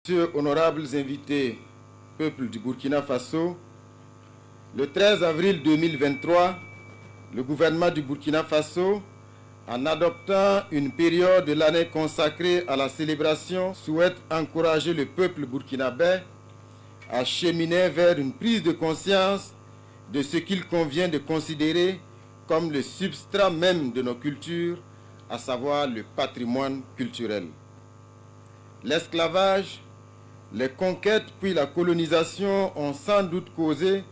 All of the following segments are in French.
Messieurs, honorables invités, peuple du Burkina Faso, le 13 avril 2023, le gouvernement du Burkina Faso, en adoptant une période de l'année consacrée à la célébration, souhaite encourager le peuple burkinabé à cheminer vers une prise de conscience de ce qu'il convient de considérer comme le substrat même de nos cultures, à savoir le patrimoine culturel. L'esclavage, les conquêtes puis la colonisation ont sans doute causé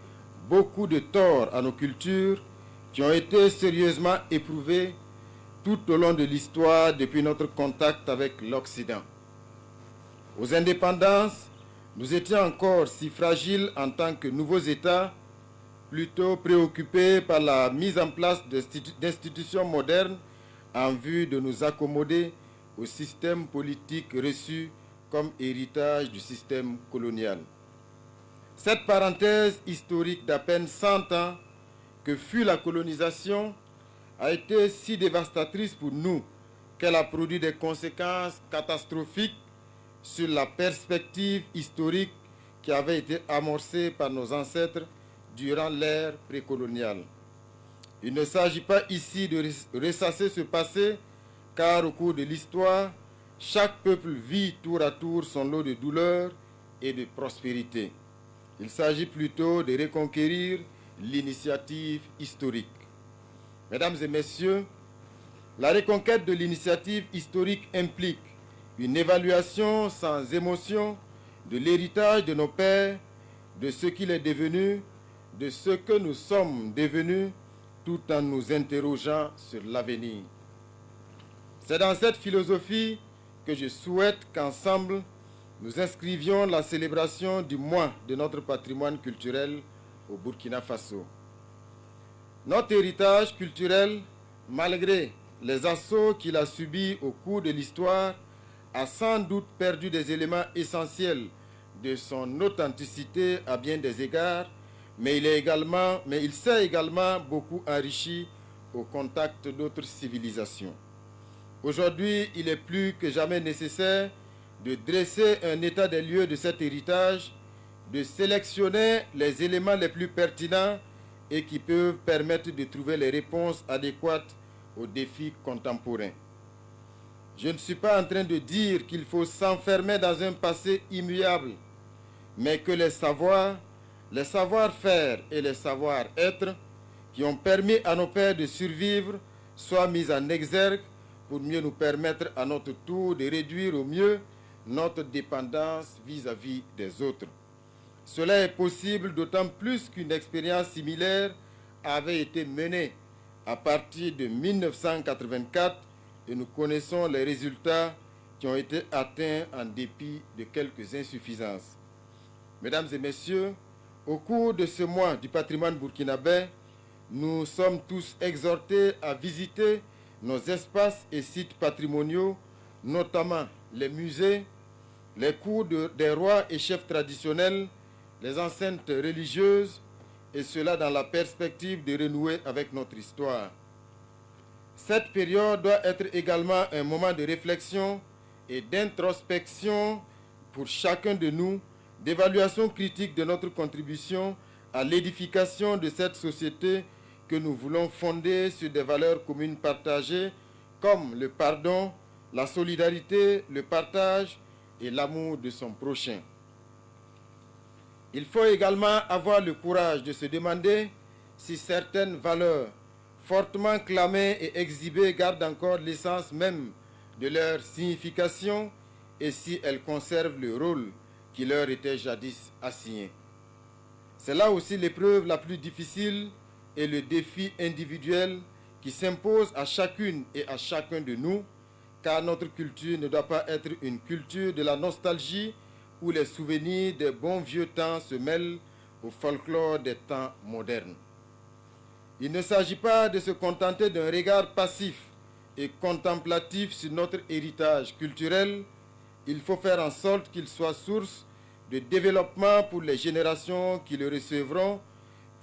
beaucoup de torts à nos cultures qui ont été sérieusement éprouvées tout au long de l'histoire depuis notre contact avec l'Occident. Aux indépendances, nous étions encore si fragiles en tant que nouveaux États, plutôt préoccupés par la mise en place d'institutions modernes en vue de nous accommoder au système politique reçu comme héritage du système colonial. Cette parenthèse historique d'à peine 100 ans que fut la colonisation a été si dévastatrice pour nous qu'elle a produit des conséquences catastrophiques sur la perspective historique qui avait été amorcée par nos ancêtres durant l'ère précoloniale. Il ne s'agit pas ici de ressasser ce passé, car au cours de l'histoire, chaque peuple vit tour à tour son lot de douleurs et de prospérité. Il s'agit plutôt de reconquérir l'initiative historique. Mesdames et messieurs, la reconquête de l'initiative historique implique une évaluation sans émotion de l'héritage de nos pères, de ce qu'il est devenu, de ce que nous sommes devenus, tout en nous interrogeant sur l'avenir. C'est dans cette philosophie que je souhaite qu'ensemble, nous inscrivions la célébration du mois de notre patrimoine culturel au Burkina Faso. Notre héritage culturel, malgré les assauts qu'il a subis au cours de l'histoire, a sans doute perdu des éléments essentiels de son authenticité à bien des égards, mais il s'est également beaucoup enrichi au contact d'autres civilisations. Aujourd'hui, il est plus que jamais nécessaire de dresser un état des lieux de cet héritage, de sélectionner les éléments les plus pertinents et qui peuvent permettre de trouver les réponses adéquates aux défis contemporains. Je ne suis pas en train de dire qu'il faut s'enfermer dans un passé immuable, mais que les savoirs, les savoir-faire et les savoir-être qui ont permis à nos pères de survivre soient mis en exergue pour mieux nous permettre à notre tour de réduire au mieux notre dépendance vis-à-vis des autres. Cela est possible d'autant plus qu'une expérience similaire avait été menée à partir de 1984 et nous connaissons les résultats qui ont été atteints en dépit de quelques insuffisances. Mesdames et messieurs, au cours de ce mois du patrimoine burkinabé, nous sommes tous exhortés à visiter nos espaces et sites patrimoniaux, notamment les musées, les cours des rois et chefs traditionnels, les enceintes religieuses, et cela dans la perspective de renouer avec notre histoire. Cette période doit être également un moment de réflexion et d'introspection pour chacun de nous, d'évaluation critique de notre contribution à l'édification de cette société que nous voulons fonder sur des valeurs communes partagées comme le pardon, la solidarité, le partage et l'amour de son prochain. Il faut également avoir le courage de se demander si certaines valeurs fortement clamées et exhibées gardent encore l'essence même de leur signification et si elles conservent le rôle qui leur était jadis assigné. C'est là aussi l'épreuve la plus difficile et le défi individuel qui s'impose à chacune et à chacun de nous, car notre culture ne doit pas être une culture de la nostalgie où les souvenirs des bons vieux temps se mêlent au folklore des temps modernes. Il ne s'agit pas de se contenter d'un regard passif et contemplatif sur notre héritage culturel. Il faut faire en sorte qu'il soit source de développement pour les générations qui le recevront,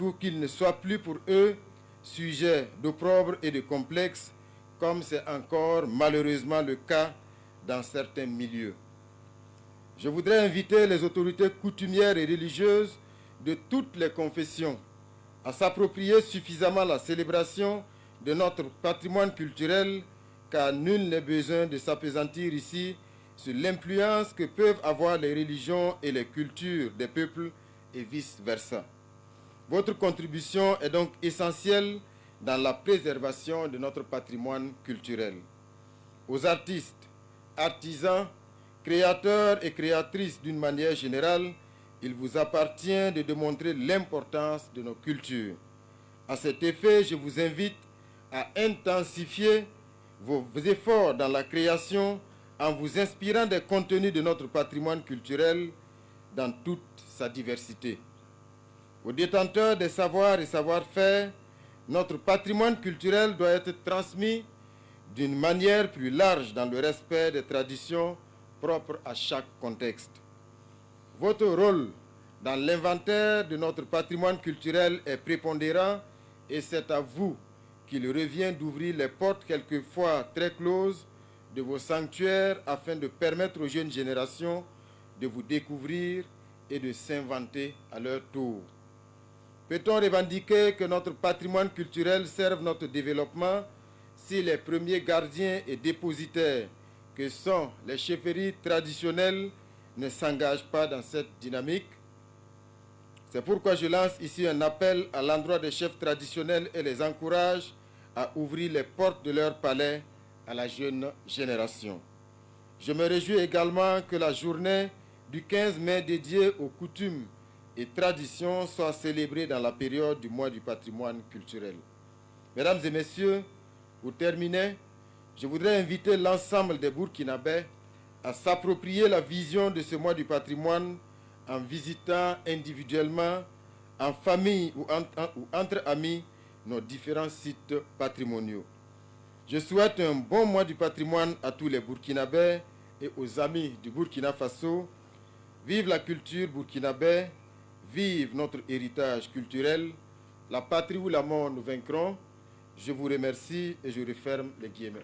pour qu'il ne soit plus pour eux sujet d'opprobre et de complexe, comme c'est encore malheureusement le cas dans certains milieux. Je voudrais inviter les autorités coutumières et religieuses de toutes les confessions à s'approprier suffisamment la célébration de notre patrimoine culturel, car nul n'est besoin de s'appesantir ici sur l'influence que peuvent avoir les religions et les cultures des peuples et vice-versa. Votre contribution est donc essentielle dans la préservation de notre patrimoine culturel. Aux artistes, artisans, créateurs et créatrices d'une manière générale, il vous appartient de démontrer l'importance de nos cultures. À cet effet, je vous invite à intensifier vos efforts dans la création en vous inspirant des contenus de notre patrimoine culturel dans toute sa diversité. Aux détenteurs des savoirs et savoir-faire, notre patrimoine culturel doit être transmis d'une manière plus large dans le respect des traditions propres à chaque contexte. Votre rôle dans l'inventaire de notre patrimoine culturel est prépondérant et c'est à vous qu'il revient d'ouvrir les portes quelquefois très closes de vos sanctuaires afin de permettre aux jeunes générations de vous découvrir et de s'inventer à leur tour. Peut-on revendiquer que notre patrimoine culturel serve notre développement si les premiers gardiens et dépositaires que sont les chefferies traditionnelles ne s'engagent pas dans cette dynamique? C'est pourquoi je lance ici un appel à l'endroit des chefs traditionnels et les encourage à ouvrir les portes de leur palais à la jeune génération. Je me réjouis également que la journée du 15 mai dédiée aux coutumes et traditions soit célébrée dans la période du mois du patrimoine culturel. Mesdames et messieurs, pour terminer, je voudrais inviter l'ensemble des Burkinabés à s'approprier la vision de ce mois du patrimoine en visitant individuellement, en famille ou entre amis, nos différents sites patrimoniaux. Je souhaite un bon mois du patrimoine à tous les Burkinabés et aux amis du Burkina Faso. Vive la culture burkinabé, vive notre héritage culturel, la patrie ou la mort nous vaincront. Je vous remercie et je referme les guillemets.